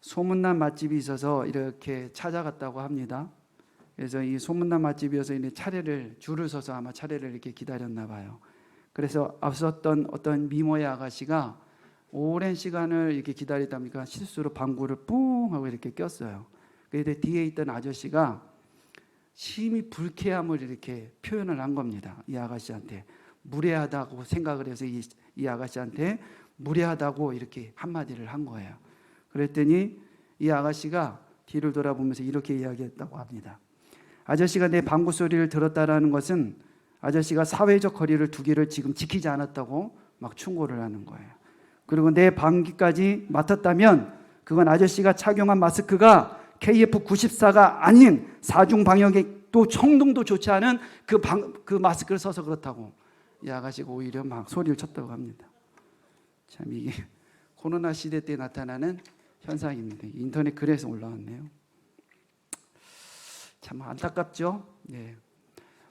소문난 맛집이 있어서 이렇게 찾아갔다고 합니다. 그래서 이 소문난 맛집이어서 차례를 줄을 서서 아마 차례를 이렇게 기다렸나 봐요. 그래서 앞섰던 어떤 미모의 아가씨가 오랜 시간을 이렇게 기다리다 보니까 실수로 방구를 뿡 하고 이렇게 꼈어요. 그런데 뒤에 있던 아저씨가 심히 불쾌함을 이렇게 표현을 한 겁니다. 이 아가씨한테 무례하다고 생각을 해서 이 아가씨한테 무례하다고 이렇게 한마디를 한 거예요. 그랬더니 이 아가씨가 뒤를 돌아보면서 이렇게 이야기했다고 합니다. 아저씨가 내 방구 소리를 들었다라는 것은 아저씨가 사회적 거리를 두기를 지금 지키지 않았다고 막 충고를 하는 거예요. 그리고 내 방귀까지 맡았다면 그건 아저씨가 착용한 마스크가 KF94가 아닌 사중 방역에 또 청동도 좋지 않은 그 마스크를 써서 그렇다고 이 아가씨가 오히려 막 소리를 쳤다고 합니다. 참 이게 코로나 시대 때 나타나는 현상입니다. 인터넷 글에서 올라왔네요. 참 안타깝죠. 네.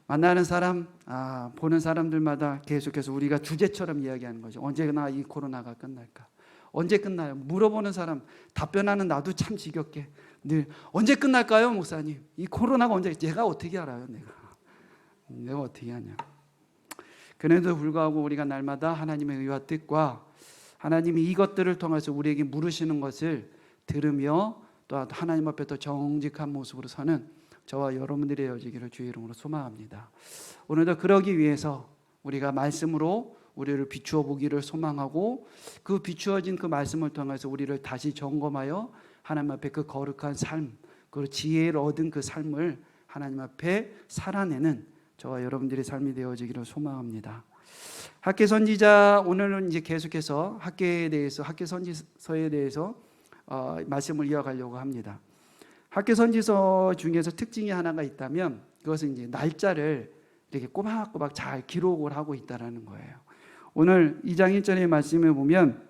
만나는 사람, 보는 사람들마다 계속해서 우리가 주제처럼 이야기하는 거죠. 언제나 이 코로나가 끝날까? 언제 끝나요? 물어보는 사람, 답변하는 나도 참 지겹게 늘 언제 끝날까요, 목사님? 이 코로나가 언제? 내가 어떻게 알아요, 내가 어떻게 하냐? 그래도 불구하고 우리가 날마다 하나님의 의와 뜻과 하나님이 이것들을 통해서 우리에게 물으시는 것을 들으며 또 하나님 앞에 더 정직한 모습으로 서는 저와 여러분들이 되어지기를 주의 이름으로 소망합니다. 오늘도 그러기 위해서 우리가 말씀으로 우리를 비추어 보기를 소망하고 그 비추어진 그 말씀을 통해서 우리를 다시 점검하여 하나님 앞에 그 거룩한 삶, 그 지혜를 얻은 그 삶을 하나님 앞에 살아내는 저와 여러분들의 삶이 되어지기를 소망합니다. 학계 선지자 오늘은 이제 계속해서 학계 선지서에 대해서 말씀을 이어가려고 합니다. 학계 선지서 중에서 특징이 하나가 있다면 그것은 이제 날짜를 이렇게 꼬박꼬박 잘 기록을 하고 있다라는 거예요. 오늘 2장 1절의 말씀에 보면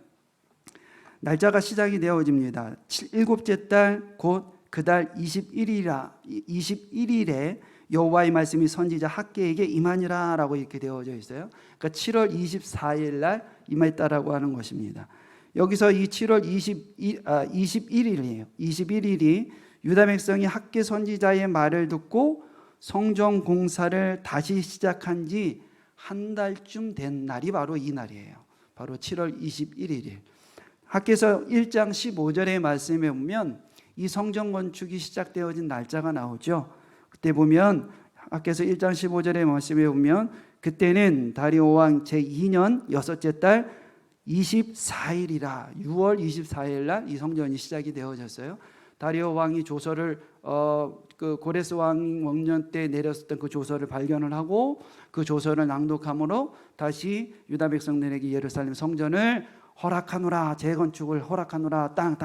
날짜가 시작이 되어집니다. 7째 달 곧 그 달 21일에 여호와의 말씀이 선지자 학계에게 임하니라라고 이렇게 되어져 있어요. 그러니까 7월 24일 날 임했다라고 하는 것입니다. 여기서 이 7월 21일이에요. 21일이 유다 백성이 학계 선지자의 말을 듣고 성전 공사를 다시 시작한 지 한 달쯤 된 날이 바로 이 날이에요. 바로 7월 21일이에요. 학계서 1장 15절의 말씀에 보면 이 성전 건축이 시작되어진 날짜가 나오죠. 그때 보면 학계서 1장 15절의 말씀에 보면 그때는 다리오 왕 제2년 6째 달 24일이라 6월 24일 날 이 성전이 시작이 되어졌어요. 다리오 왕이 조서를 그 고레스 왕 왕년 때 내렸었던 그 조서를 발견을 하고 그 조서를 낭독함으로 다시 유다 백성들에게 예루살렘 성전을 허락하노라, 재건축을 허락하노라 땅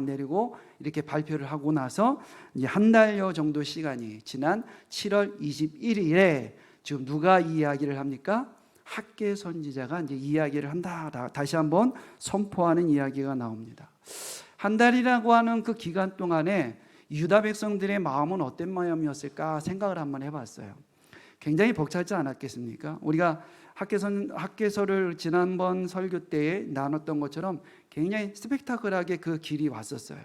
내리고 이렇게 발표를 하고 나서 이제 한 달여 정도 시간이 지난 7월 21일에 지금 누가 이 이야기를 합니까? 학계 선지자가 이제 이야기를 한다. 다시 한번 선포하는 이야기가 나옵니다. 한 달이라고 하는 그 기간 동안에 유다 백성들의 마음은 어떤 마음이었을까 생각을 한번 해봤어요. 굉장히 벅차지 않았겠습니까? 우리가 학계서를 지난번 설교 때에 나눴던 것처럼 굉장히 스펙타클하게 그 길이 왔었어요.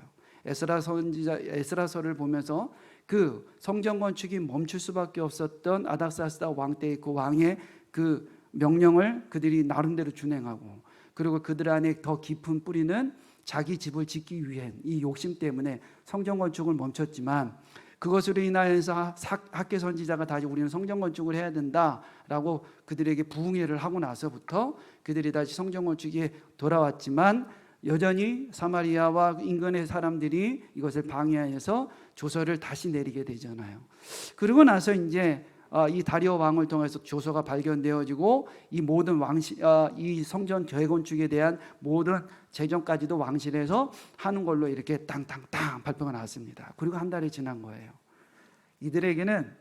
에스라서를 보면서 그 성전 건축이 멈출 수밖에 없었던 아닥사스다 왕 때의 그 왕의 그 명령을 그들이 나름대로 준행하고 그리고 그들 안에 더 깊은 뿌리는 자기 집을 짓기 위한 이 욕심 때문에 성전 건축을 멈췄지만 그것으로 인하여서 학계 선지자가 다시 우리는 성전 건축을 해야 된다라고 그들에게 부흥회를 하고 나서부터 그들이 다시 성전 건축에 돌아왔지만 여전히 사마리아와 인근의 사람들이 이것을 방해해서 조서를 다시 내리게 되잖아요. 그러고 나서 이제 이 다리오 왕을 통해서 조서가 발견되어지고 이 모든 이 성전 재건축에 대한 모든 재정까지도 왕실에서 하는 걸로 이렇게 땅땅땅 발표가 나왔습니다. 그리고 한 달이 지난 거예요. 이들에게는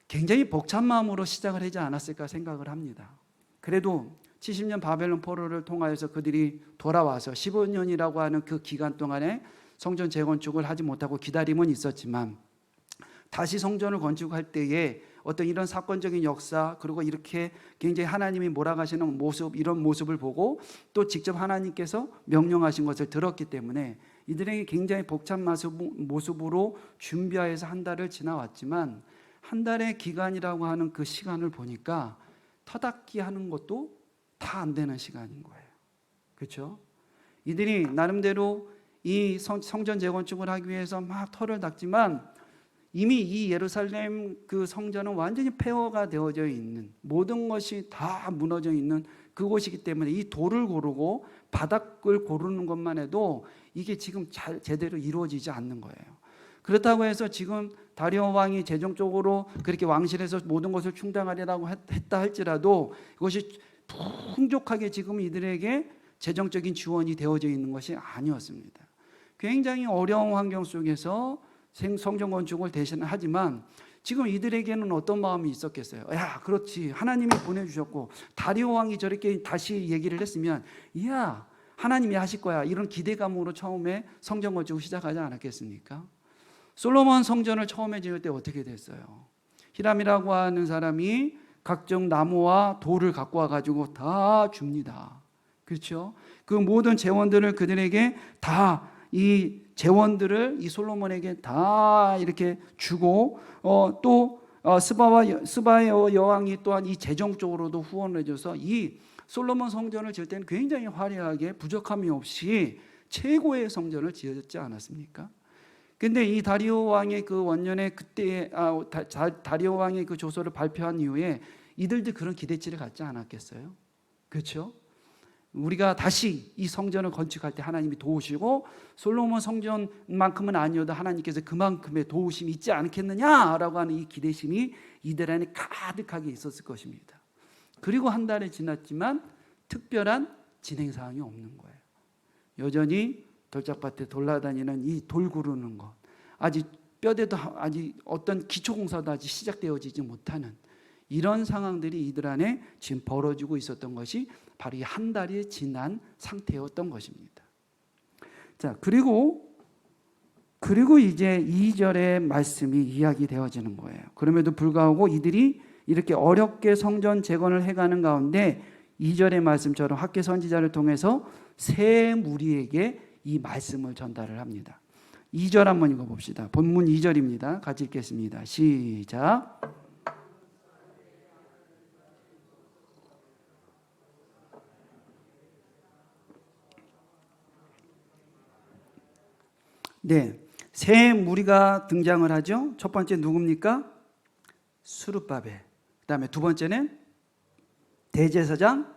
굉장히 벅찬 마음으로 시작을 하지 않았을까 생각을 합니다. 그래도 70년 바벨론 포로를 통하여서 그들이 돌아와서 15년이라고 하는 그 기간 동안에 성전 재건축을 하지 못하고 기다림은 있었지만 다시 성전을 건축할 때에 어떤 이런 사건적인 역사 그리고 이렇게 굉장히 하나님이 몰아가시는 모습 이런 모습을 보고 또 직접 하나님께서 명령하신 것을 들었기 때문에 이들에게 굉장히 복잡한 모습으로 준비하여서 한 달을 지나왔지만 한 달의 기간이라고 하는 그 시간을 보니까 터닦기 하는 것도 다 안 되는 시간인 거예요. 그렇죠? 이들이 나름대로 이 성전 재건축을 하기 위해서 막 터를 닦지만 이미 이 예루살렘 그 성전은 완전히 폐허가 되어져 있는, 모든 것이 다 무너져 있는 그곳이기 때문에 이 돌을 고르고 바닥을 고르는 것만 해도 이게 지금 제대로 이루어지지 않는 거예요. 그렇다고 해서 지금 다리오 왕이 재정적으로 그렇게 왕실에서 모든 것을 충당하려고 했다 할지라도 이것이 풍족하게 지금 이들에게 재정적인 지원이 되어져 있는 것이 아니었습니다. 굉장히 어려운 환경 속에서 성전 건축을 대신하지만 지금 이들에게는 어떤 마음이 있었겠어요? 야, 그렇지. 하나님이 보내주셨고 다리오 왕이 저렇게 다시 얘기를 했으면 야, 하나님이 하실 거야. 이런 기대감으로 처음에 성전 건축을 시작하지 않았겠습니까? 솔로몬 성전을 처음에 지을 때 어떻게 됐어요? 히람이라고 하는 사람이 각종 나무와 돌을 갖고 와가지고 다 줍니다. 그렇죠? 그 모든 재원들을 그들에게 다 이 재원들을 이 솔로몬에게 다 이렇게 주고 또 스바의 여왕이 또한 이 재정적으로도 후원을 해줘서 이 솔로몬 성전을 지을 때는 굉장히 화려하게 부족함이 없이 최고의 성전을 지었지 않았습니까? 근데 이 다리오 왕의 그 원년에 그때 다리오 왕의 그 조서를 발표한 이후에 이들도 그런 기대치를 갖지 않았겠어요? 그렇죠? 우리가 다시 이 성전을 건축할 때 하나님이 도우시고 솔로몬 성전만큼은 아니어도 하나님께서 그만큼의 도우심이 있지 않겠느냐라고 하는 이 기대심이 이들 안에 가득하게 있었을 것입니다. 그리고 한 달이 지났지만 특별한 진행 사항이 없는 거예요. 여전히 돌짝밭에 돌아다니는 이 돌 구르는 것, 아직 뼈대도 아직 어떤 기초 공사도 아직 시작되어지지 못하는 이런 상황들이 이들 안에 지금 벌어지고 있었던 것이 바로 이 한 달이 지난 상태였던 것입니다. 자, 그리고 이제 2절의 말씀이 이야기되어지는 거예요. 그럼에도 불구하고 이들이 이렇게 어렵게 성전 재건을 해가는 가운데 2절의 말씀처럼 학개 선지자를 통해서 새 무리에게 이 말씀을 전달을 합니다. 2절 한번 읽어봅시다. 본문 2절입니다. 같이 읽겠습니다. 시작. 네, 새 무리가 등장을 하죠. 첫 번째 누굽니까? 스룹바벨. 그 다음에 두 번째는 대제사장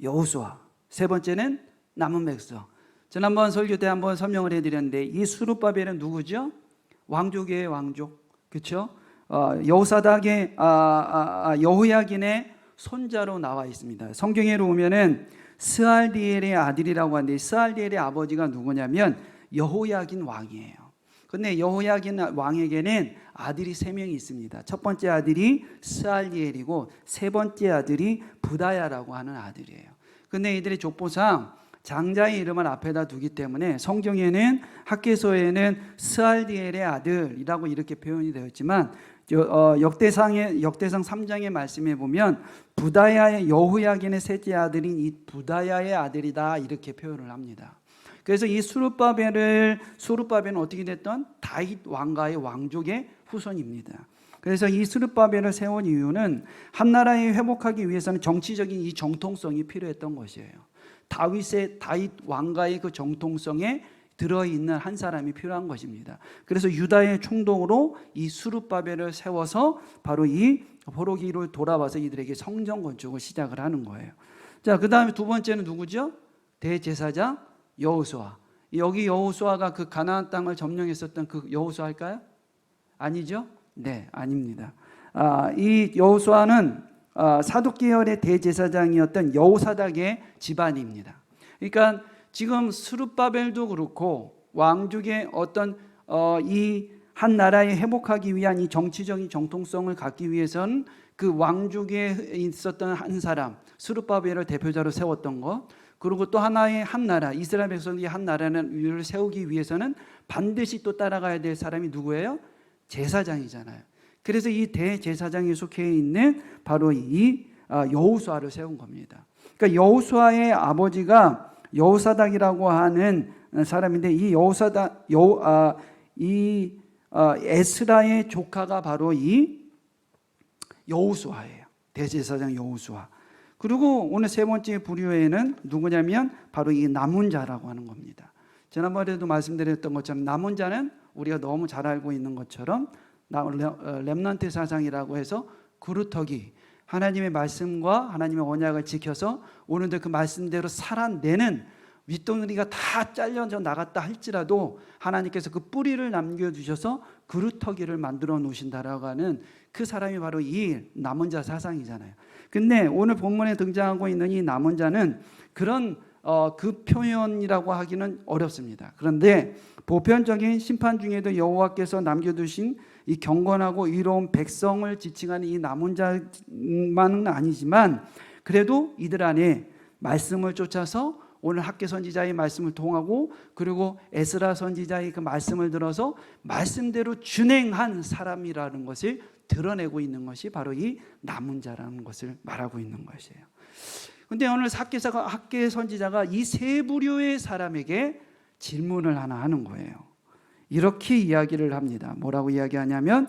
여호수아. 세 번째는 남은 백성. 지난번 설교 때 한번 설명을 해드렸는데 이 스룹바벨은 누구죠? 왕족의 왕족. 그렇죠? 여호사닥의 여호야긴의 손자로 나와 있습니다. 성경에 보면은 스알디엘의 아들이라고 하는데 스알디엘의 아버지가 누구냐면 여호야긴 왕이에요. 그런데 여호야긴 왕에게는 아들이 3명이 있습니다. 첫 번째 아들이 스알디엘이고 세 번째 아들이 부다야라고 하는 아들이에요. 그런데 이들의 족보상 장자의 이름을 앞에다 두기 때문에 성경에는 학개서에는 스알디엘의 아들이라고 이렇게 표현이 되었지만 역대상 3장의 말씀에 보면 부다야의 여호야긴의 셋째 아들인 이 부다야의 아들이다 이렇게 표현을 합니다. 그래서 이 스룹바벨은 어떻게 됐던 다윗 왕가의 왕족의 후손입니다. 그래서 이 스룹바벨을 세운 이유는 한 나라에 회복하기 위해서는 정치적인 이 정통성이 필요했던 것이에요. 다윗 왕가의 그 정통성에 들어있는 한 사람이 필요한 것입니다. 그래서 유다의 총독으로 이 스룹바벨을 세워서 바로 이 포로기로 돌아와서 이들에게 성전 건축을 시작을 하는 거예요. 자, 그 다음에 두 번째는 누구죠? 대제사장 여호수아. 여기 여호수아가 그 가나안 땅을 점령했었던 그 여호수아일까요? 아니죠? 네, 아닙니다. 이 여호수아는 사독 계열의 대제사장이었던 여호사닥의 집안입니다. 그러니까 지금 스룹바벨도 그렇고 왕족의 어떤 이 한 나라에 회복하기 위한 이 정치적인 정통성을 갖기 위해서는 그 왕족에 있었던 한 사람 스룹바벨을 대표자로 세웠던 것, 그리고 또 하나의 한 나라 이스라엘 백성이 한 나라를 세우기 위해서는 반드시 또 따라가야 될 사람이 누구예요? 제사장이잖아요. 그래서 이 대제사장에 속해 있는 바로 이 여호수아를 세운 겁니다. 그러니까 여호수아의 아버지가 여호사닥이라고 하는 사람인데 이 에스라의 조카가 바로 이 여호수아예요. 대제사장 여호수아. 그리고 오늘 세 번째 부류에는 누구냐면 바로 이 남은 자라고 하는 겁니다. 지난번에도 말씀드렸던 것처럼 남은 자는 우리가 너무 잘 알고 있는 것처럼 렘넌트 사상이라고 해서 그루터기, 하나님의 말씀과 하나님의 언약을 지켜서 오늘도 그 말씀대로 살아내는 윗동리가 다 잘려져 나갔다 할지라도 하나님께서 그 뿌리를 남겨주셔서 그루터기를 만들어 놓으신다라고 하는 그 사람이 바로 이 남은 자 사상이잖아요. 근데 오늘 본문에 등장하고 있는 이 남은 자는 그런 그 표현이라고 하기는 어렵습니다. 그런데 보편적인 심판 중에도 여호와께서 남겨두신 이 경건하고 의로운 백성을 지칭하는 이 남은 자만은 아니지만 그래도 이들 안에 말씀을 쫓아서 오늘 학개 선지자의 말씀을 통하고 그리고 에스라 선지자의 그 말씀을 들어서 말씀대로 준행한 사람이라는 것을 드러내고 있는 것이 바로 이 남은 자라는 것을 말하고 있는 것이에요. 그런데 오늘 학개 선지자가 이 세 부류의 사람에게 질문을 하나 하는 거예요. 이렇게 이야기를 합니다. 뭐라고 이야기하냐면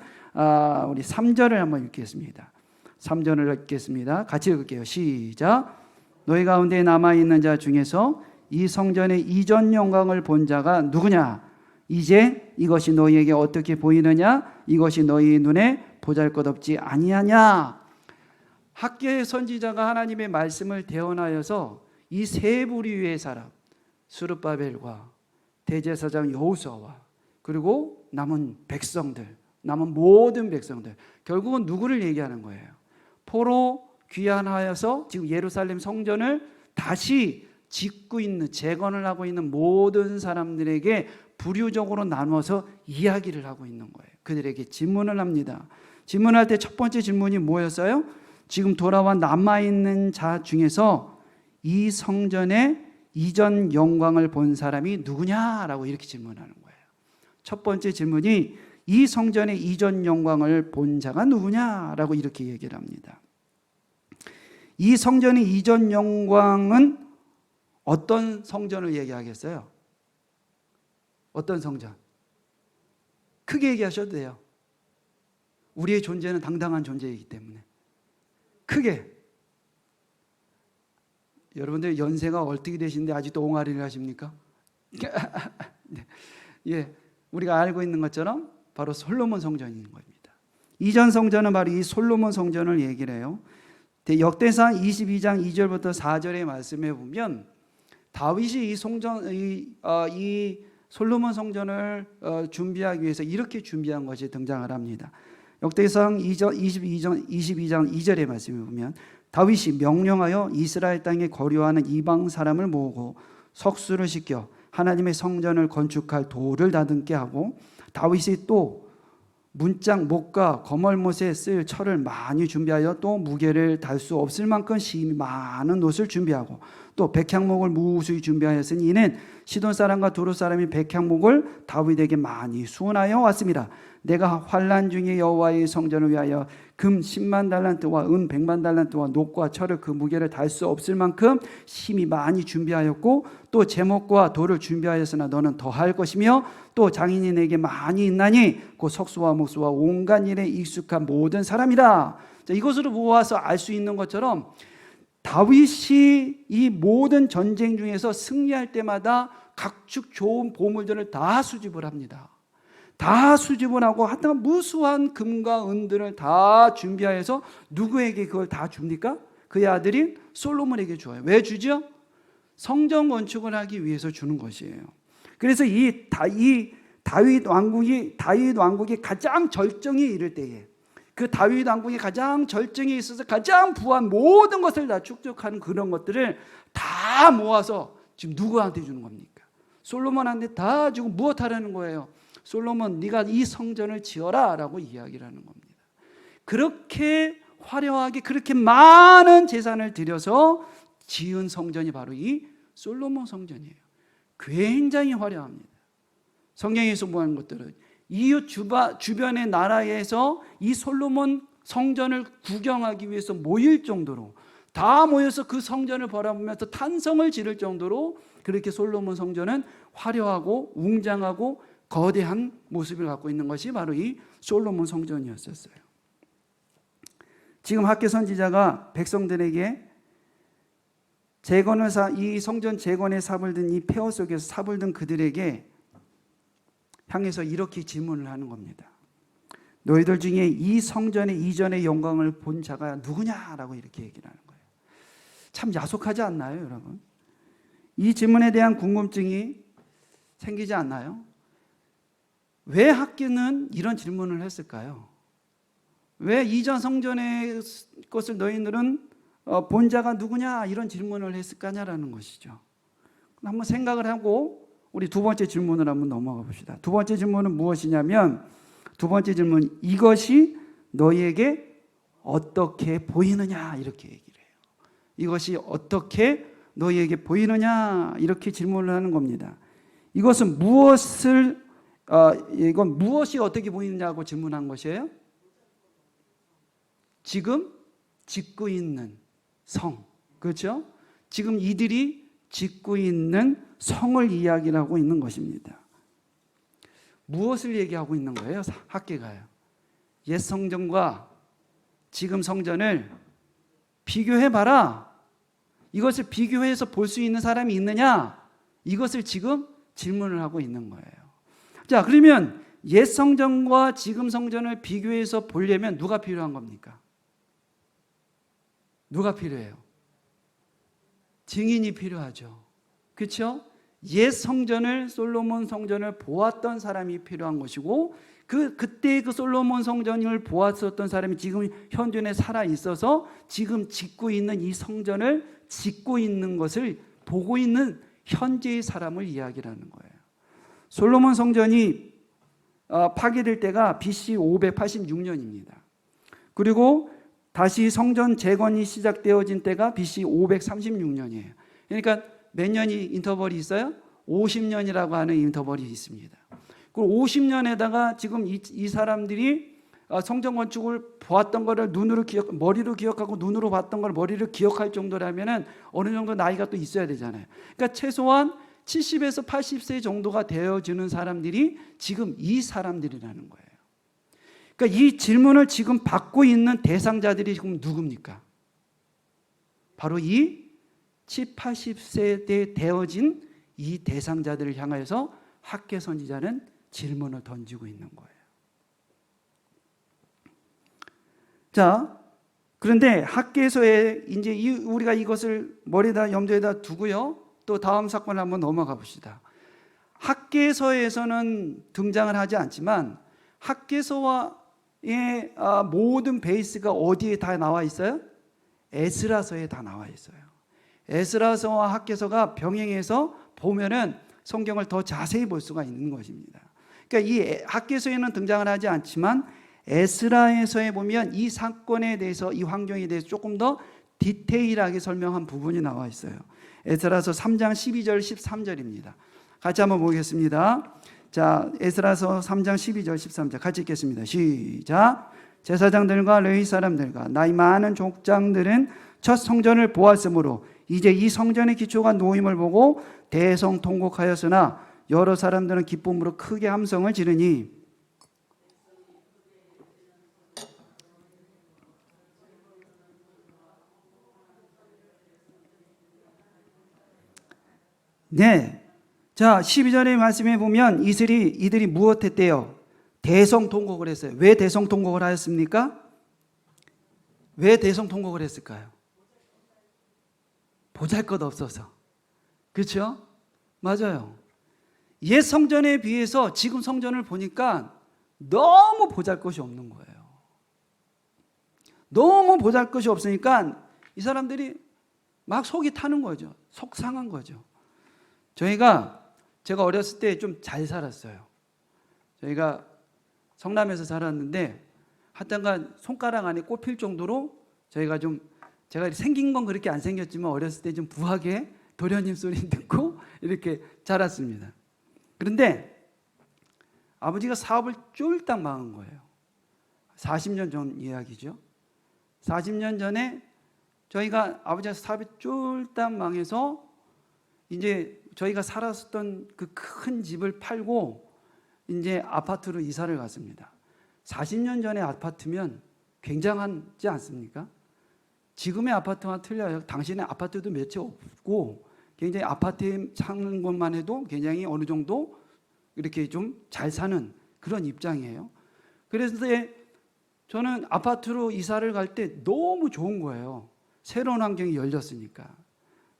우리 3절을 한번 읽겠습니다. 3절을 읽겠습니다. 같이 읽을게요. 시작. 너희 가운데 남아있는 자 중에서 이 성전의 이전 영광을 본 자가 누구냐? 이제 이것이 너희에게 어떻게 보이느냐? 이것이 너희 눈에 보잘것없지 아니하냐? 학개 선지자가 하나님의 말씀을 대언하여서 이 세 부류의 사람 스룹바벨과 대제사장 여호수아와 그리고 남은 백성들, 남은 모든 백성들, 결국은 누구를 얘기하는 거예요? 포로 귀환하여서 지금 예루살렘 성전을 다시 짓고 있는, 재건을 하고 있는 모든 사람들에게 부류적으로 나눠서 이야기를 하고 있는 거예요. 그들에게 질문을 합니다. 질문할 때 첫 번째 질문이 뭐였어요? 지금 돌아와 남아있는 자 중에서 이 성전의 이전 영광을 본 사람이 누구냐라고 이렇게 질문하는 거예요. 첫 번째 질문이 이 성전의 이전 영광을 본 자가 누구냐라고 이렇게 얘기를 합니다. 이 성전의 이전 영광은 어떤 성전을 얘기하겠어요? 어떤 성전? 크게 얘기하셔도 돼요. 우리의 존재는 당당한 존재이기 때문에 크게. 여러분들 연세가 얼뜨게 되시는데 아직도 옹알이를 하십니까? 네. 예, 우리가 알고 있는 것처럼 바로 솔로몬 성전인 겁니다. 이전 성전은 바로 이 솔로몬 성전을 얘기를 해요. 역대상 22장 2절부터 4절의 말씀에 보면 다윗이 이 솔로몬 성전을 준비하기 위해서 이렇게 준비한 것이 등장을 합니다. 역대상 22장 2절의 말씀에 보면 다윗이 명령하여 이스라엘 땅에 거류하는 이방 사람을 모으고 석수를 시켜 하나님의 성전을 건축할 돌을 다듬게 하고 다윗이 또 문짝 못과 거멀못에 쓸 철을 많이 준비하여 또 무게를 달 수 없을 만큼 심히 많은 옷을 준비하고 또 백향목을 무수히 준비하였으니 이는 시돈 사람과 두루 사람이 백향목을 다윗에게 많이 수원하여 왔습니다. 내가 환난 중에 여호와의 성전을 위하여 금 10만 달란트와 은 100만 달란트와 녹과 철을 그 무게를 달 수 없을 만큼 심히 많이 준비하였고 또 제목과 돌을 준비하였으나 너는 더할 것이며 또 장인이 내게 많이 있나니 곧 석수와 목수와 온갖 일에 익숙한 모든 사람이라. 자, 이것으로 모아서 알 수 있는 것처럼 다윗이 이 모든 전쟁 중에서 승리할 때마다 각축 좋은 보물들을 다 수집을 합니다. 다 수집을 하고 하여튼 무수한 금과 은들을 다 준비하여서 누구에게 그걸 다 줍니까? 그의 아들인 솔로몬에게 줘요. 왜 주죠? 성전 건축을 하기 위해서 주는 것이에요. 그래서 이 다윗 왕국이 가장 절정에 이를 때에 그 다윗 왕국이 가장 절정에 있어서 가장 부한 모든 것을 다 축적하는 그런 것들을 다 모아서 지금 누구한테 주는 겁니까? 솔로몬한테 다 주고 무엇 하라는 거예요? 솔로몬 네가 이 성전을 지어라 라고 이야기를 하는 겁니다. 그렇게 화려하게 그렇게 많은 재산을 들여서 지은 성전이 바로 이 솔로몬 성전이에요. 굉장히 화려합니다. 성경에서 보는 것들은 이웃 주변의 나라에서 이 솔로몬 성전을 구경하기 위해서 모일 정도로 다 모여서 그 성전을 바라보면서 탄성을 지를 정도로 그렇게 솔로몬 성전은 화려하고 웅장하고 거대한 모습을 갖고 있는 것이 바로 이 솔로몬 성전이었었어요. 지금 학개 선지자가 백성들에게 이 성전 재건의 삽을 든 이 폐허 속에서 삽을 든 그들에게 향해서 이렇게 질문을 하는 겁니다. 너희들 중에 이 성전의 이전의 영광을 본 자가 누구냐라고 이렇게 얘기를 하는 거예요. 참 야속하지 않나요, 여러분? 이 질문에 대한 궁금증이 생기지 않나요? 왜 학개는 이런 질문을 했을까요? 왜 이전 성전의 것을 너희들은 본 자가 누구냐 이런 질문을 했을까냐라는 것이죠. 한번 생각을 하고 우리 두 번째 질문을 한번 넘어가 봅시다. 두 번째 질문은 무엇이냐면 두 번째 질문, 이것이 너희에게 어떻게 보이느냐 이렇게 얘기를 해요. 이것이 어떻게 너희에게 보이느냐 이렇게 질문을 하는 겁니다. 이것은 이건 무엇이 어떻게 보이느냐고 질문한 것이에요? 지금 짓고 있는 성, 그렇죠? 지금 이들이 짓고 있는 성을 이야기하고 있는 것입니다. 무엇을 얘기하고 있는 거예요? 학개가요. 옛 성전과 지금 성전을 비교해봐라. 이것을 비교해서 볼 수 있는 사람이 있느냐? 이것을 지금 질문을 하고 있는 거예요. 자, 그러면 옛 성전과 지금 성전을 비교해서 보려면 누가 필요한 겁니까? 누가 필요해요? 증인이 필요하죠. 그렇죠? 옛 성전을 솔로몬 성전을 보았던 사람이 필요한 것이고 그때 그 솔로몬 성전을 보았었던 사람이 지금 현존에 살아 있어서 지금 짓고 있는 이 성전을 짓고 있는 것을 보고 있는 현재의 사람을 이야기하는 거예요. 솔로몬 성전이 파괴될 때가 BC 586년입니다. 그리고 다시 성전 재건이 시작되어진 때가 BC 536년이에요. 그러니까 몇 년이 인터벌이 있어요? 50년이라고 하는 인터벌이 있습니다. 그리고 50년에다가 지금 이 사람들이 성전 건축을 보았던 거를 머리로 기억하고 눈으로 봤던 걸 머리로 기억할 정도라면은 어느 정도 나이가 또 있어야 되잖아요. 그러니까 최소한 70에서 80세 정도가 되어지는 사람들이 지금 이 사람들이라는 거예요. 그러니까 이 질문을 지금 받고 있는 대상자들이 지금 누굽니까? 바로 이 70, 80세 되어진 이 대상자들을 향해서 학개 선지자는 질문을 던지고 있는 거예요. 자, 그런데 학개서에 이제 우리가 이것을 머리에다 염두에다 두고요. 또 다음 사건을 한번 넘어가 봅시다. 학개서에서는 등장을 하지 않지만 학개서와 모든 베이스가 어디에 다 나와 있어요? 에스라서에 다 나와 있어요. 에스라서와 학개서가 병행해서 보면은 성경을 더 자세히 볼 수가 있는 것입니다. 그러니까 이 학개서에는 등장을 하지 않지만 에스라에서에 보면 이 사건에 대해서 이 환경에 대해서 조금 더 디테일하게 설명한 부분이 나와 있어요. 에스라서 3장 12절 13절입니다. 같이 한번 보겠습니다. 자, 에스라서 3장 12절 13절 같이 읽겠습니다. 시작. 제사장들과 레위 사람들과 나이 많은 족장들은 첫 성전을 보았으므로 이제 이 성전의 기초가 놓임을 보고 대성통곡하였으나 여러 사람들은 기쁨으로 크게 함성을 지르니 네. 자, 12절의 말씀에 보면 이들이 무엇했대요? 대성통곡을 했어요. 왜 대성통곡을 하였습니까? 왜 대성통곡을 했을까요? 보잘것없어서. 그렇죠? 맞아요. 옛 성전에 비해서 지금 성전을 보니까 너무 보잘것이 없는 거예요. 너무 보잘것이 없으니까 이 사람들이 막 속이 타는 거죠. 속 상한 거죠. 제가 어렸을 때 좀 잘 살았어요. 저희가 성남에서 살았는데 하여튼간 손가락 안에 꼽힐 정도로 제가 생긴 건 그렇게 안 생겼지만 어렸을 때 좀 부하게 도련님 소리 듣고 이렇게 자랐습니다. 그런데 아버지가 사업을 쫄딱 망한 거예요. 40년 전 이야기죠. 40년 전에 저희가 아버지가 사업이 쫄딱 망해서 이제 저희가 살았었던 그 큰 집을 팔고 이제 아파트로 이사를 갔습니다. 40년 전의 아파트면 굉장하지 않습니까? 지금의 아파트와 틀려요. 당신의 아파트도 몇 채 없고 굉장히 아파트에 사는 것만 해도 굉장히 어느 정도 이렇게 좀 잘 사는 그런 입장이에요. 그래서 저는 아파트로 이사를 갈 때 너무 좋은 거예요. 새로운 환경이 열렸으니까.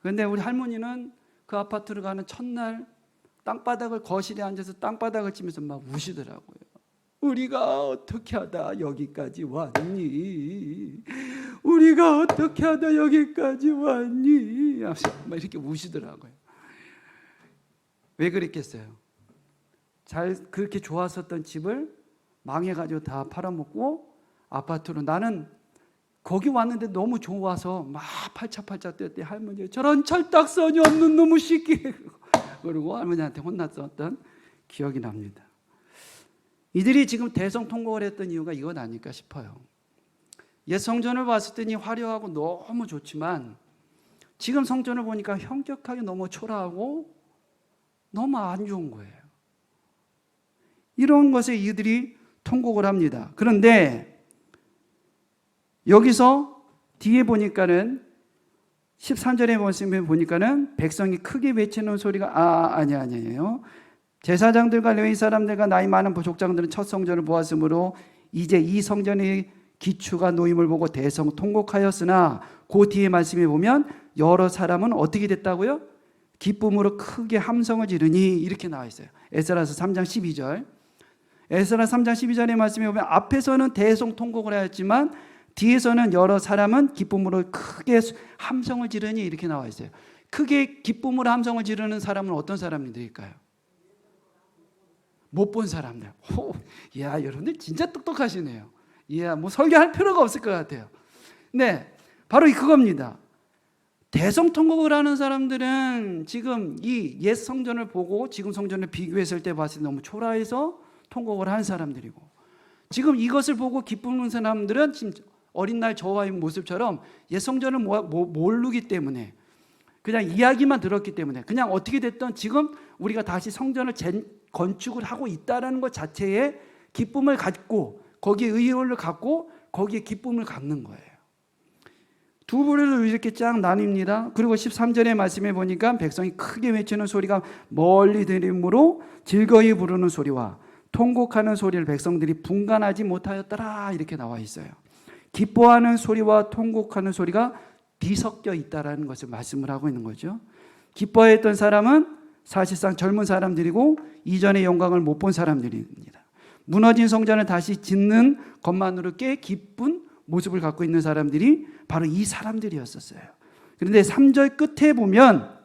그런데 우리 할머니는 그 아파트로 가는 첫날 땅바닥을 거실에 앉아서 땅바닥을 치면서 막 우시더라고요. 우리가 어떻게 하다 여기까지 왔니? 우리가 어떻게 하다 여기까지 왔니? 막 이렇게 우시더라고요. 왜 그랬겠어요? 잘 그렇게 좋았었던 집을 망해가지고 다 팔아먹고 아파트로, 나는 거기 왔는데 너무 좋아서 막 팔짝팔짝 뛰었대. 할머니 저런 철딱선이 없는 놈의 새끼 그러고 할머니한테 혼났었던 기억이 납니다. 이들이 지금 대성통곡을 했던 이유가 이건 아닐까 싶어요. 옛 성전을 봤을 때는 화려하고 너무 좋지만 지금 성전을 보니까 현격하게 너무 초라하고 너무 안 좋은 거예요. 이런 것에 이들이 통곡을 합니다. 그런데 여기서 뒤에 보니까는 13절에 보니까는 백성이 크게 외치는 소리가 아니에요. 제사장들과 레위 사람들과 나이 많은 부족장들은 첫 성전을 보았으므로 이제 이 성전의 기초가 놓임을 보고 대성 통곡하였으나 그 뒤에 말씀에 보면 여러 사람은 어떻게 됐다고요? 기쁨으로 크게 함성을 지르니 이렇게 나와 있어요. 에스라서 3장 12절. 에스라 3장 12절의 말씀에 보면 앞에서는 대성 통곡을 하였지만 뒤에서는 여러 사람은 기쁨으로 크게 함성을 지르니 이렇게 나와 있어요. 크게 기쁨으로 함성을 지르는 사람은 어떤 사람들일까요? 못 본 사람들. 야, 여러분들 진짜 똑똑하시네요. 야, 뭐 설교할 필요가 없을 것 같아요. 네, 바로 그겁니다. 대성통곡을 하는 사람들은 지금 이 옛 성전을 보고 지금 성전을 비교했을 때 봤을 때 너무 초라해서 통곡을 한 사람들이고, 지금 이것을 보고 기쁘는 사람들은 지금 어린 날 저와의 모습처럼 옛 성전을 모르기 때문에 그냥 이야기만 들었기 때문에 그냥 어떻게 됐든 지금 우리가 다시 성전을 건축을 하고 있다는 것 자체에 기쁨을 갖고 거기에 의의를 갖고 거기에 기쁨을 갖는 거예요. 두 부류로 이렇게 쫙 나뉩니다. 그리고 13절의 말씀에 보니까 백성이 크게 외치는 소리가 멀리 들림으로 즐거이 부르는 소리와 통곡하는 소리를 백성들이 분간하지 못하였더라 이렇게 나와 있어요. 기뻐하는 소리와 통곡하는 소리가 뒤섞여 있다라는 것을 말씀을 하고 있는 거죠. 기뻐했던 사람은 사실상 젊은 사람들이고 이전의 영광을 못 본 사람들입니다. 무너진 성전을 다시 짓는 것만으로 꽤 기쁜 모습을 갖고 있는 사람들이 바로 이 사람들이었었어요. 그런데 3절 끝에 보면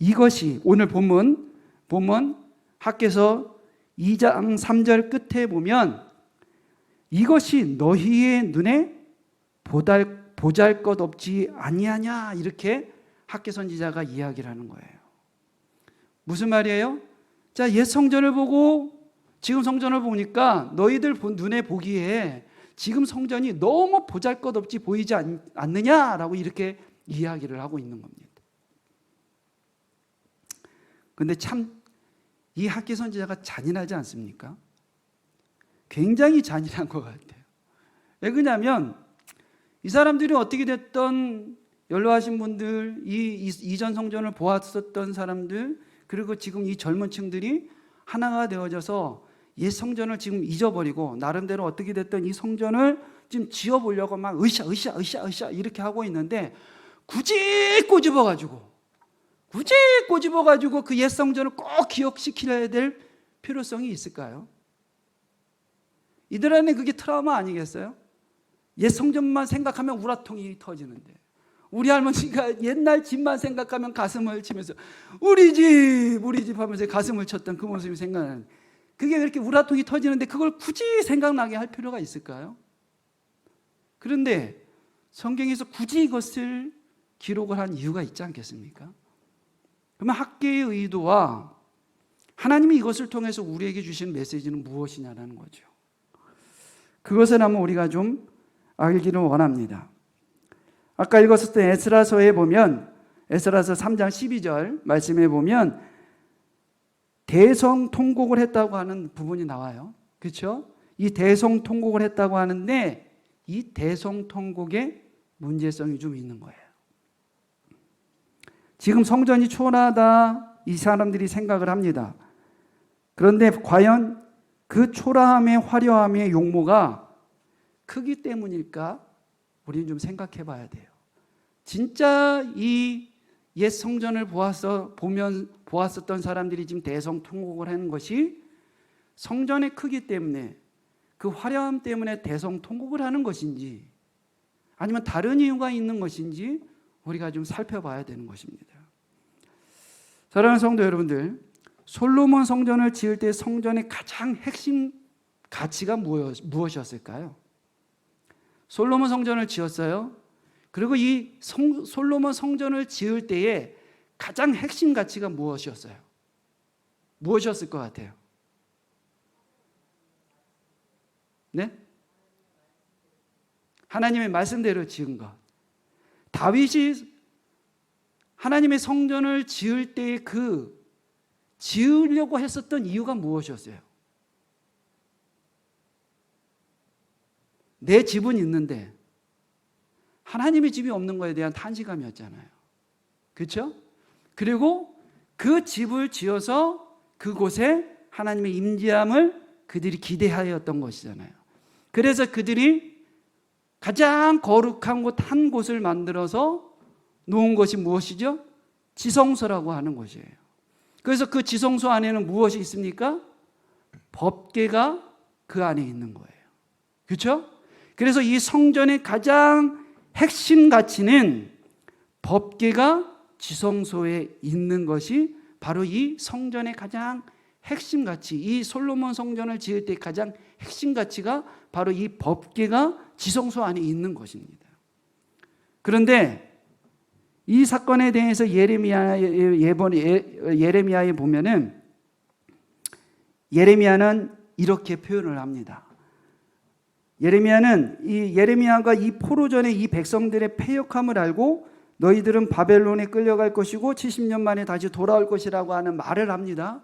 이것이 오늘 본문 학개서 2장 3절 끝에 보면 이것이 너희의 눈에 보잘것없지 아니하냐 이렇게 학개 선지자가 이야기를 하는 거예요. 무슨 말이에요? 자, 옛 성전을 보고 지금 성전을 보니까 너희들 눈에 보기에 지금 성전이 너무 보잘것없이 보이지 않느냐라고 이렇게 이야기를 하고 있는 겁니다. 그런데 참 이 학개 선지자가 잔인하지 않습니까? 굉장히 잔인한 것 같아요. 왜 그러냐면 이 사람들이 어떻게 됐던 연로하신 분들, 이전 성전을 보았었던 사람들, 그리고 지금 이 젊은 층들이 하나가 되어져서 옛 성전을 지금 잊어버리고 나름대로 어떻게 됐던 이 성전을 지금 지어보려고 막 으쌰 이렇게 하고 있는데 굳이 꼬집어가지고 그 옛 성전을 꼭 기억시켜야 될 필요성이 있을까요? 이들한테 그게 트라우마 아니겠어요? 옛 성전만 생각하면 우라통이 터지는데 우리 할머니가 옛날 집만 생각하면 가슴을 치면서 우리 집 하면서 가슴을 쳤던 그 모습이 생각나는, 그게 왜 이렇게 우라통이 터지는데 그걸 굳이 생각나게 할 필요가 있을까요? 그런데 성경에서 굳이 이것을 기록을 한 이유가 있지 않겠습니까? 그러면 학개의 의도와 하나님이 이것을 통해서 우리에게 주신 메시지는 무엇이냐라는 거죠. 그것을 한번 우리가 좀 알기를 원합니다. 아까 읽었었던 에스라서에 보면 에스라서 3장 12절 말씀에 보면 대성통곡을 했다고 하는 부분이 나와요. 그렇죠? 이 대성통곡을 했다고 하는데 이 대성통곡에 문제성이 좀 있는 거예요. 지금 성전이 초라하다 이 사람들이 생각을 합니다. 그런데 과연 그 초라함의 화려함의 용모가 크기 때문일까? 우리는 좀 생각해 봐야 돼요. 진짜 이 옛 성전을 보았었던 사람들이 지금 대성통곡을 하는 것이 성전의 크기 때문에 그 화려함 때문에 대성통곡을 하는 것인지 아니면 다른 이유가 있는 것인지 우리가 좀 살펴봐야 되는 것입니다. 사랑하는 성도 여러분들, 솔로몬 성전을 지을 때 성전의 가장 핵심 가치가 무엇이었을까요? 솔로몬 성전을 지었어요. 그리고 이 솔로몬 성전을 지을 때에 가장 핵심 가치가 무엇이었어요? 무엇이었을 것 같아요? 네? 하나님의 말씀대로 지은 것. 다윗이 하나님의 성전을 지을 때에 지으려고 했었던 이유가 무엇이었어요? 내 집은 있는데 하나님의 집이 없는 것에 대한 탄식감이었잖아요. 그렇죠? 그리고 그 집을 지어서 그곳에 하나님의 임재함을 그들이 기대하였던 것이잖아요. 그래서 그들이 가장 거룩한 곳 한 곳을 만들어서 놓은 것이 무엇이죠? 지성소라고 하는 것이에요. 그래서 그 지성소 안에는 무엇이 있습니까? 법궤가 그 안에 있는 거예요. 그렇죠? 그래서 이 성전의 가장 핵심 가치는 법궤가 지성소에 있는 것이 바로 이 성전의 가장 핵심 가치, 이 솔로몬 성전을 지을 때 가장 핵심 가치가 바로 이 법궤가 지성소 안에 있는 것입니다. 그런데 이 사건에 대해서 예레미야에 보면은 예레미야는 이렇게 표현을 합니다. 예레미야가 이 포로전에 이 백성들의 패역함을 알고 너희들은 바벨론에 끌려갈 것이고 70년 만에 다시 돌아올 것이라고 하는 말을 합니다.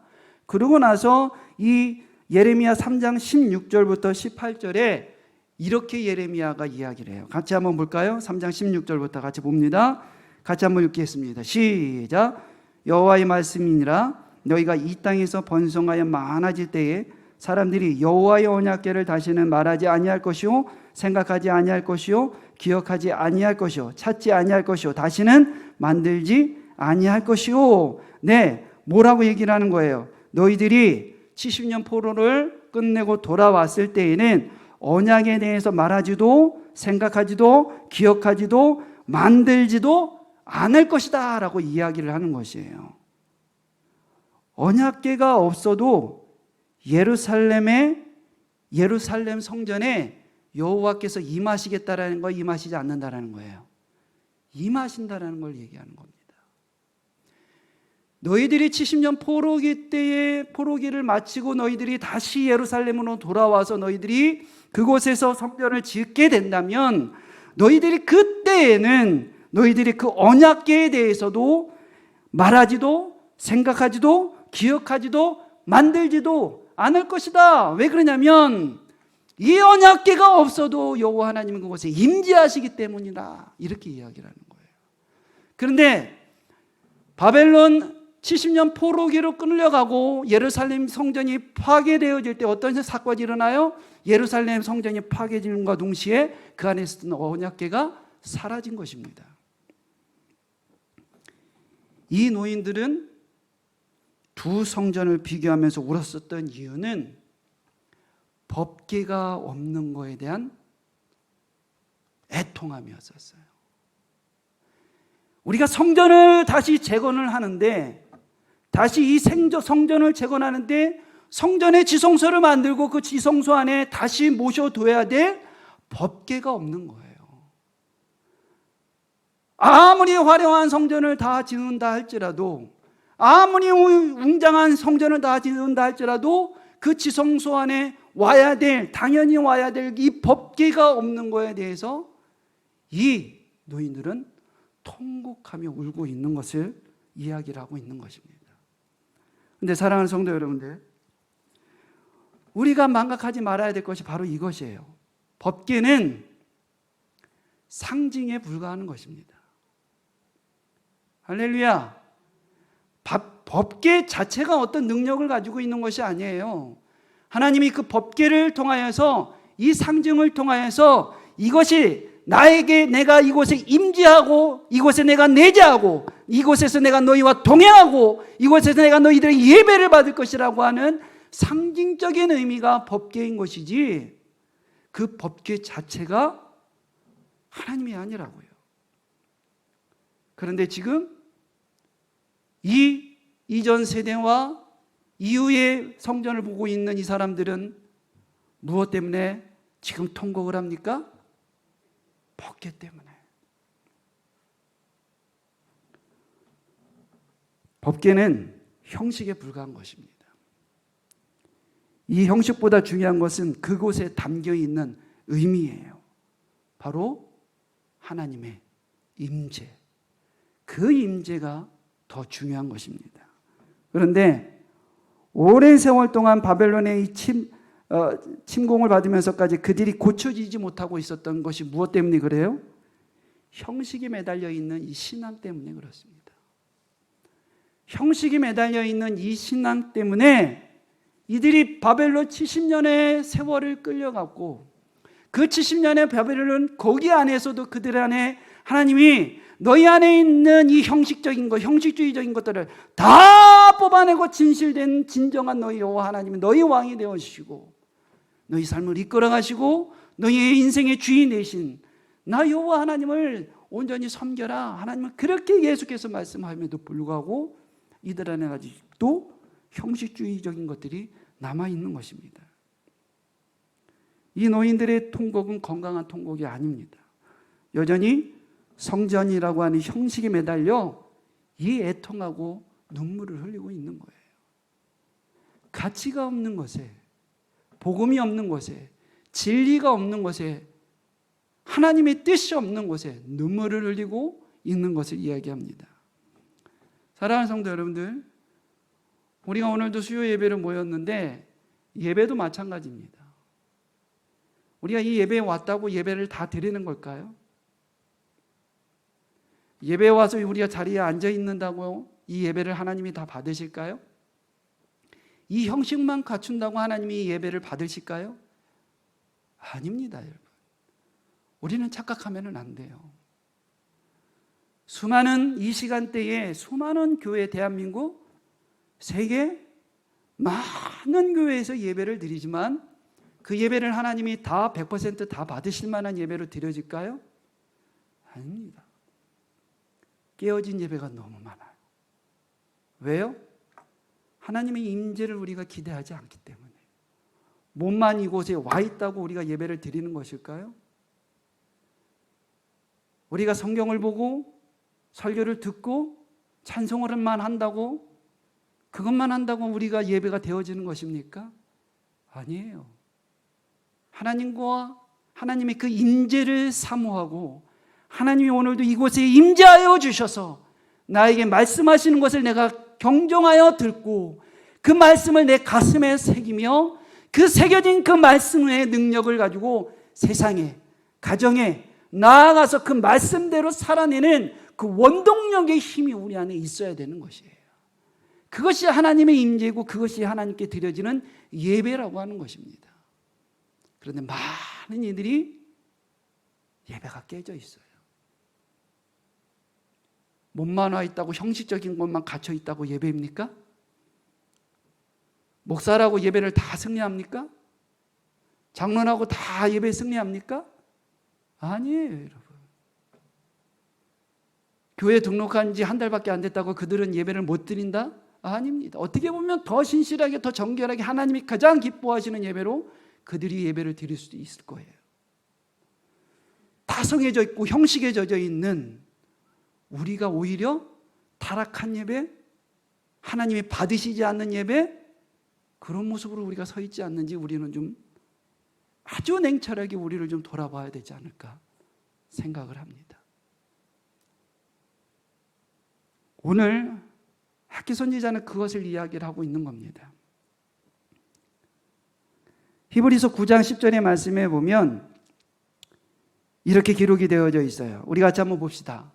그러고 나서 이 예레미야 3장 16절부터 18절에 이렇게 예레미야가 이야기를 해요. 같이 한번 볼까요? 3장 16절부터 같이 봅니다. 같이 한번 읽겠습니다. 시작. 여호와의 말씀이니라. 너희가 이 땅에서 번성하여 많아질 때에 사람들이 여호와의 언약궤를 다시는 말하지 아니할 것이요 생각하지 아니할 것이요 기억하지 아니할 것이요 찾지 아니할 것이요 다시는 만들지 아니할 것이요. 네, 뭐라고 얘기를 하는 거예요? 너희들이 70년 포로를 끝내고 돌아왔을 때에는 언약에 대해서 말하지도 생각하지도 기억하지도 만들지도 않을 것이다 라고 이야기를 하는 것이에요. 언약궤가 없어도 예루살렘 성전에 여호와께서 임하시겠다라는 거, 임하시지 않는다라는 거예요. 임하신다라는 걸 얘기하는 겁니다. 너희들이 70년 포로기 때에 포로기를 마치고 너희들이 다시 예루살렘으로 돌아와서 너희들이 그곳에서 성전을 짓게 된다면 너희들이 그때에는 너희들이 그 언약궤에 대해서도 말하지도 생각하지도 기억하지도 만들지도 않을 것이다. 왜 그러냐면 이 언약궤가 없어도 여호와 하나님은 그곳에 임재하시기 때문이다. 이렇게 이야기를 하는 거예요. 그런데 바벨론 70년 포로기로 끌려가고 예루살렘 성전이 파괴되어질 때 어떤 사건이 일어나요? 예루살렘 성전이 파괴됨과 동시에 그 안에 있었던 언약궤가 사라진 것입니다. 이 노인들은 두 성전을 비교하면서 울었었던 이유는 법궤가 없는 것에 대한 애통함이었었어요. 우리가 성전을 다시 재건을 하는데 다시 이 성전을 재건하는데 성전의 지성소를 만들고 그 지성소 안에 다시 모셔둬야 될 법궤가 없는 거예요. 아무리 화려한 성전을 다 짓는다 할지라도 아무리 웅장한 성전을 다 짓는다 할지라도 그 지성소 안에 당연히 와야 될 이 법궤가 없는 거에 대해서 이 노인들은 통곡하며 울고 있는 것을 이야기를 하고 있는 것입니다. 그런데 사랑하는 성도 여러분들, 우리가 망각하지 말아야 될 것이 바로 이것이에요. 법궤는 상징에 불과하는 것입니다. 할렐루야. 법궤 자체가 어떤 능력을 가지고 있는 것이 아니에요. 하나님이 그 법궤를 통하여서, 이 상징을 통하여서 이것이 나에게, 내가 이곳에 임재하고, 이곳에 내가 내재하고, 이곳에서 내가 너희와 동행하고, 이곳에서 내가 너희들의 예배를 받을 것이라고 하는 상징적인 의미가 법궤인 것이지, 그 법궤 자체가 하나님이 아니라고요. 그런데 지금 이 이전 세대와 이후의 성전을 보고 있는 이 사람들은 무엇 때문에 지금 통곡을 합니까? 법궤 때문에. 법궤는 형식에 불과한 것입니다. 이 형식보다 중요한 것은 그곳에 담겨 있는 의미예요. 바로 하나님의 임재. 그 임재가 더 중요한 것입니다. 그런데 오랜 세월 동안 바벨론의 이 침공을 받으면서까지 그들이 고쳐지지 못하고 있었던 것이 무엇 때문에 그래요? 형식이 매달려 있는 이 신앙 때문에 그렇습니다. 형식이 매달려 있는 이 신앙 때문에 이들이 바벨론 70년의 세월을 끌려갔고, 그 70년의 바벨론은 거기 안에서도 그들 안에 하나님이 너희 안에 있는 이 형식적인 것, 형식주의적인 것들을 다 뽑아내고 진실된 진정한 너희 여호와 하나님이 너희 왕이 되어주시고 너희 삶을 이끌어 가시고 너희의 인생의 주인 되신 나 여호와 하나님을 온전히 섬겨라. 하나님은 그렇게 계속해서 말씀함에도 불구하고 이들 안에 아직도 형식주의적인 것들이 남아있는 것입니다. 이 노인들의 통곡은 건강한 통곡이 아닙니다. 여전히 성전이라고 하는 형식에 매달려 이 애통하고 눈물을 흘리고 있는 거예요. 가치가 없는 것에, 복음이 없는 곳에, 진리가 없는 곳에, 하나님의 뜻이 없는 곳에 눈물을 흘리고 있는 것을 이야기합니다. 사랑하는 성도 여러분들, 우리가 오늘도 수요 예배를 모였는데 예배도 마찬가지입니다. 우리가 이 예배에 왔다고 예배를 다 드리는 걸까요? 예배에 와서 우리가 자리에 앉아 있는다고 이 예배를 하나님이 다 받으실까요? 이 형식만 갖춘다고 하나님이 이 예배를 받으실까요? 아닙니다, 여러분. 우리는 착각하면 안 돼요. 수많은 이 시간대에 수많은 교회, 대한민국 세계 많은 교회에서 예배를 드리지만 그 예배를 하나님이 다 100% 다 받으실 만한 예배로 드려질까요? 아닙니다. 깨어진 예배가 너무 많아요. 왜요? 하나님의 임재를 우리가 기대하지 않기 때문에. 몸만 이곳에 와 있다고 우리가 예배를 드리는 것일까요? 우리가 성경을 보고 설교를 듣고 찬송을만 한다고, 그것만 한다고 우리가 예배가 되어지는 것입니까? 아니에요. 하나님과 하나님의 그 임재를 사모하고 하나님이 오늘도 이곳에 임재하여 주셔서 나에게 말씀하시는 것을 내가 경종하여 듣고 그 말씀을 내 가슴에 새기며 그 새겨진 그 말씀의 능력을 가지고 세상에, 가정에 나아가서 그 말씀대로 살아내는 그 원동력의 힘이 우리 안에 있어야 되는 것이에요. 그것이 하나님의 임재이고 그것이 하나님께 드려지는 예배라고 하는 것입니다. 그런데 많은 이들이 예배가 깨져 있어요. 몸만 와 있다고, 형식적인 것만 갇혀 있다고 예배입니까? 목사라고 예배를 다 승리합니까? 장로라고 다 예배 승리합니까? 아니에요, 여러분. 교회 등록한 지 한 달밖에 안 됐다고 그들은 예배를 못 드린다? 아닙니다. 어떻게 보면 더 신실하게, 더 정결하게 하나님이 가장 기뻐하시는 예배로 그들이 예배를 드릴 수도 있을 거예요. 다성해져 있고 형식에 젖어 있는 우리가 오히려 타락한 예배, 하나님이 받으시지 않는 예배, 그런 모습으로 우리가 서 있지 않는지 우리는 좀 아주 냉철하게 우리를 좀 돌아봐야 되지 않을까 생각을 합니다. 오늘 학기 선지자는 그것을 이야기를 하고 있는 겁니다. 히브리서 9장 10절의 말씀에 보면 이렇게 기록이 되어져 있어요. 우리 같이 한번 봅시다.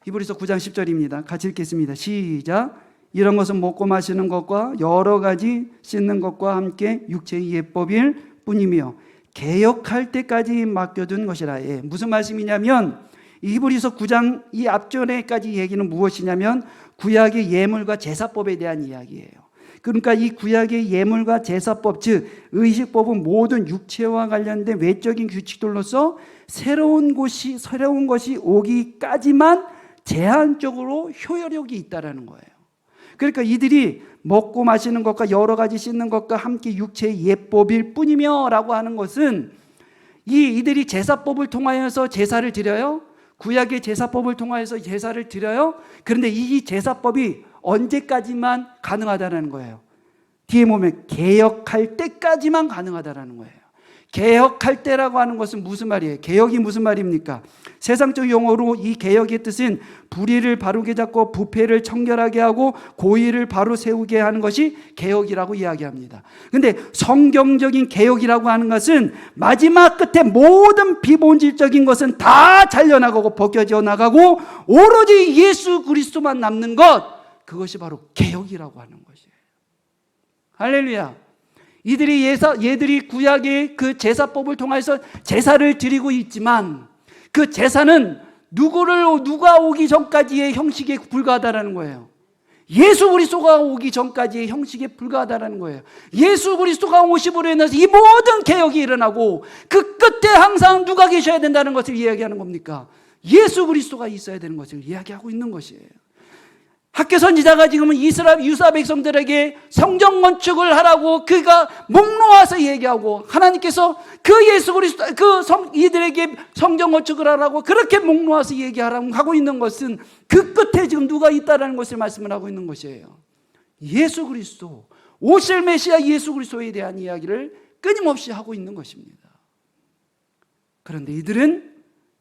히브리서 9장 10절입니다. 같이 읽겠습니다. 시작. 이런 것은 먹고 마시는 것과 여러 가지 씻는 것과 함께 육체의 예법일 뿐이며 개역할 때까지 맡겨둔 것이라. 무슨 말씀이냐면 이 히브리서 9장 이 앞전에까지 얘기는 무엇이냐면 구약의 예물과 제사법에 대한 이야기예요. 그러니까 이 구약의 예물과 제사법, 즉 의식법은 모든 육체와 관련된 외적인 규칙들로서 새로운 것이 오기까지만 제한적으로 효력이 있다라는 거예요. 그러니까 이들이 먹고 마시는 것과 여러 가지 씻는 것과 함께 육체의 예법일 뿐이며 라고 하는 것은 이들이 제사법을 통하여서 제사를 드려요. 구약의 제사법을 통하여서 제사를 드려요. 그런데 이 제사법이 언제까지만 가능하다는 거예요. 뒤에 보면 개역할 때까지만 가능하다는 거예요. 개역할 때라고 하는 것은 무슨 말이에요? 개역이 무슨 말입니까? 세상적 용어로 이 개역의 뜻은 불의를 바르게 잡고 부패를 청결하게 하고 고의를 바로 세우게 하는 것이 개역이라고 이야기합니다. 그런데 성경적인 개역이라고 하는 것은 마지막 끝에 모든 비본질적인 것은 다 잘려나가고 벗겨져 나가고 오로지 예수 그리스도만 남는 것, 그것이 바로 개역이라고 하는 것이에요. 할렐루야. 얘들이 구약의 그 제사법을 통해서 제사를 드리고 있지만 그 제사는 누가 오기 전까지의 형식에 불과하다는 거예요. 예수 그리스도가 오기 전까지의 형식에 불과하다는 거예요. 예수 그리스도가 오심으로 인해서 이 모든 개혁이 일어나고 그 끝에 항상 누가 계셔야 된다는 것을 이야기하는 겁니까? 예수 그리스도가 있어야 되는 것을 이야기하고 있는 것이에요. 학교 선지자가 지금은 이스라엘 유사 백성들에게 성전 건축을 하라고 그가 목 놓아서 얘기하고 하나님께서 그 예수 그리스도 이들에게 성전 건축을 하라고 그렇게 목 놓아서 얘기하라고 하고 있는 것은 그 끝에 지금 누가 있다라는 것을 말씀을 하고 있는 것이에요. 예수 그리스도, 오실 메시아 예수 그리스도에 대한 이야기를 끊임없이 하고 있는 것입니다. 그런데 이들은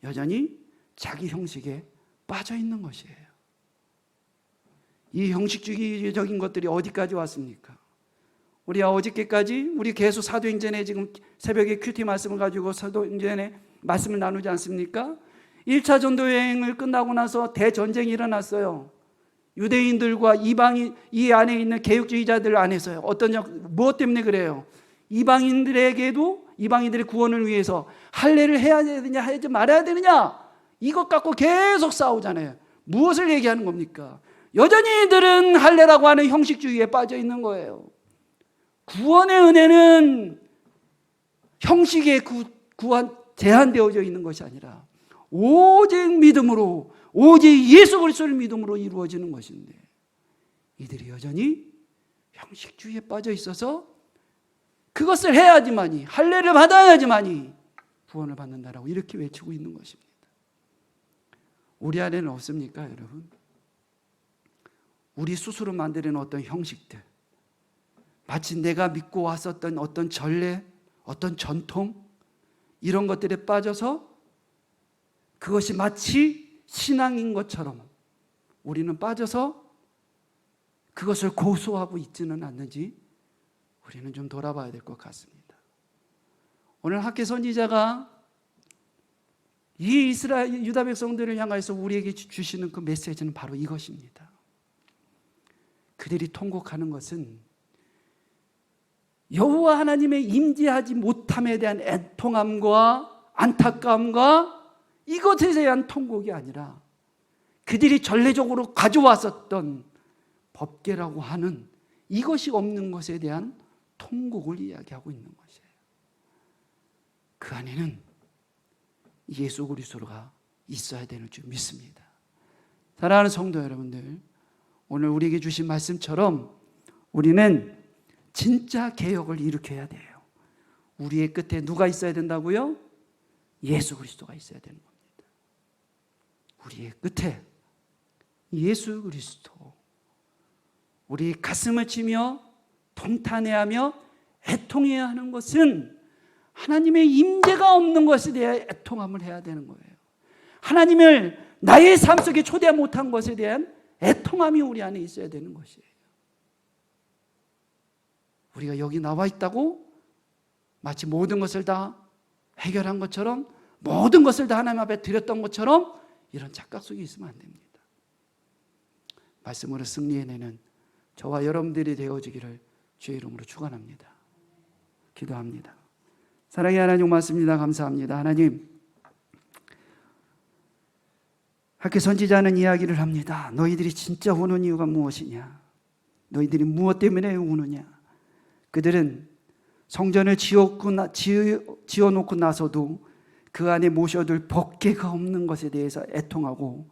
여전히 자기 형식에 빠져 있는 것이에요. 이 형식주의적인 것들이 어디까지 왔습니까? 우리가 어저께까지 우리 계속 사도행전에 지금 새벽에 큐티 말씀을 가지고 사도행전에 말씀을 나누지 않습니까? 1차 전도여행을 끝나고 나서 대전쟁이 일어났어요. 유대인들과 이방인, 이 안에 있는 개혁주의자들 안에서요. 무엇 때문에 그래요? 이방인들의 구원을 위해서 할례를 해야 되느냐 하지 말아야 되느냐, 이것 갖고 계속 싸우잖아요. 무엇을 얘기하는 겁니까? 여전히 이들은 할례라고 하는 형식주의에 빠져 있는 거예요. 구원의 은혜는 형식에 제한되어져 있는 것이 아니라 오직 믿음으로, 오직 예수 그리스도를 믿음으로 이루어지는 것인데 이들이 여전히 형식주의에 빠져 있어서 그것을 해야지만이, 할례를 받아야지만이 구원을 받는다라고 이렇게 외치고 있는 것입니다. 우리 안에는 없습니까, 여러분? 우리 스스로 만드는 어떤 형식들, 마치 내가 믿고 왔었던 어떤 전례, 어떤 전통, 이런 것들에 빠져서 그것이 마치 신앙인 것처럼 우리는 빠져서 그것을 고수하고 있지는 않는지 우리는 좀 돌아봐야 될 것 같습니다. 오늘 학개 선지자가 이 이스라엘 유다 백성들을 향해서 우리에게 주시는 그 메시지는 바로 이것입니다. 그들이 통곡하는 것은 여호와 하나님의 임재하지 못함에 대한 애통함과 안타까움과 이것에 대한 통곡이 아니라 그들이 전례적으로 가져왔었던 법궤라고 하는 이것이 없는 것에 대한 통곡을 이야기하고 있는 것이에요. 그 안에는 예수 그리스도가 있어야 되는 줄 믿습니다. 사랑하는 성도 여러분들, 오늘 우리에게 주신 말씀처럼 우리는 진짜 개혁을 일으켜야 돼요. 우리의 끝에 누가 있어야 된다고요? 예수 그리스도가 있어야 되는 겁니다. 우리의 끝에 예수 그리스도, 우리 가슴을 치며 통탄해하며 애통해야 하는 것은 하나님의 임재가 없는 것에 대해 애통함을 해야 되는 거예요. 하나님을 나의 삶 속에 초대 못한 것에 대한 애통함이 우리 안에 있어야 되는 것이에요. 우리가 여기 나와 있다고 마치 모든 것을 다 해결한 것처럼, 모든 것을 다 하나님 앞에 드렸던 것처럼 이런 착각 속에 있으면 안 됩니다. 말씀으로 승리해내는 저와 여러분들이 되어지기를 주의 이름으로 축원합니다. 기도합니다. 사랑의 하나님, 고맙습니다. 감사합니다. 하나님, 학교 선지자는 이야기를 합니다. 너희들이 진짜 우는 이유가 무엇이냐? 너희들이 무엇 때문에 우느냐? 그들은 성전을 지어놓고 나서도 그 안에 모셔둘 법궤가 없는 것에 대해서 애통하고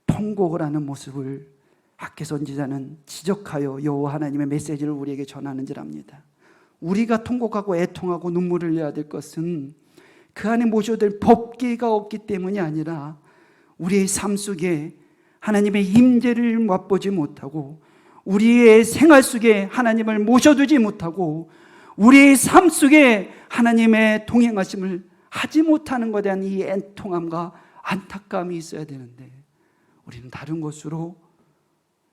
통곡을 하는 모습을 학개 선지자는 지적하여 여호와 하나님의 메시지를 우리에게 전하는 줄 압니다. 우리가 통곡하고 애통하고 눈물을 흘려야 될 것은 그 안에 모셔둘 법궤가 없기 때문이 아니라 우리의 삶 속에 하나님의 임재를 맛보지 못하고, 우리의 생활 속에 하나님을 모셔두지 못하고, 우리의 삶 속에 하나님의 동행하심을 하지 못하는 것에 대한 이 애통함과 안타까움이 있어야 되는데, 우리는 다른 것으로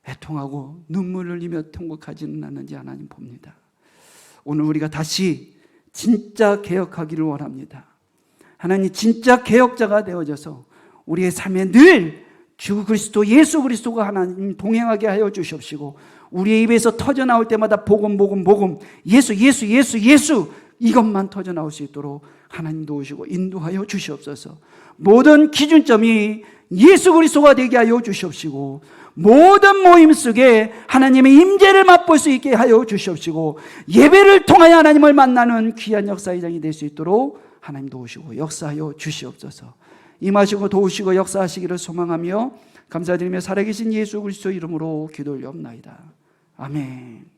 애통하고 눈물을 흘리며 통곡하지는 않는지 하나님 봅니다. 오늘 우리가 다시 진짜 개혁하기를 원합니다. 하나님, 진짜 개혁자가 되어져서 우리의 삶에 늘 주 그리스도, 예수 그리스도가 하나님 동행하게 하여 주시옵시고, 우리의 입에서 터져나올 때마다 복음, 복음, 복음, 예수, 예수, 예수, 예수, 이것만 터져나올 수 있도록 하나님 도우시고 인도하여 주시옵소서. 모든 기준점이 예수 그리스도가 되게 하여 주시옵시고, 모든 모임 속에 하나님의 임재를 맛볼 수 있게 하여 주시옵시고, 예배를 통하여 하나님을 만나는 귀한 역사의장이 될 수 있도록 하나님 도우시고 역사하여 주시옵소서. 임하시고 도우시고 역사하시기를 소망하며 감사드리며 살아계신 예수 그리스도 이름으로 기도 올려옵나이다. 아멘.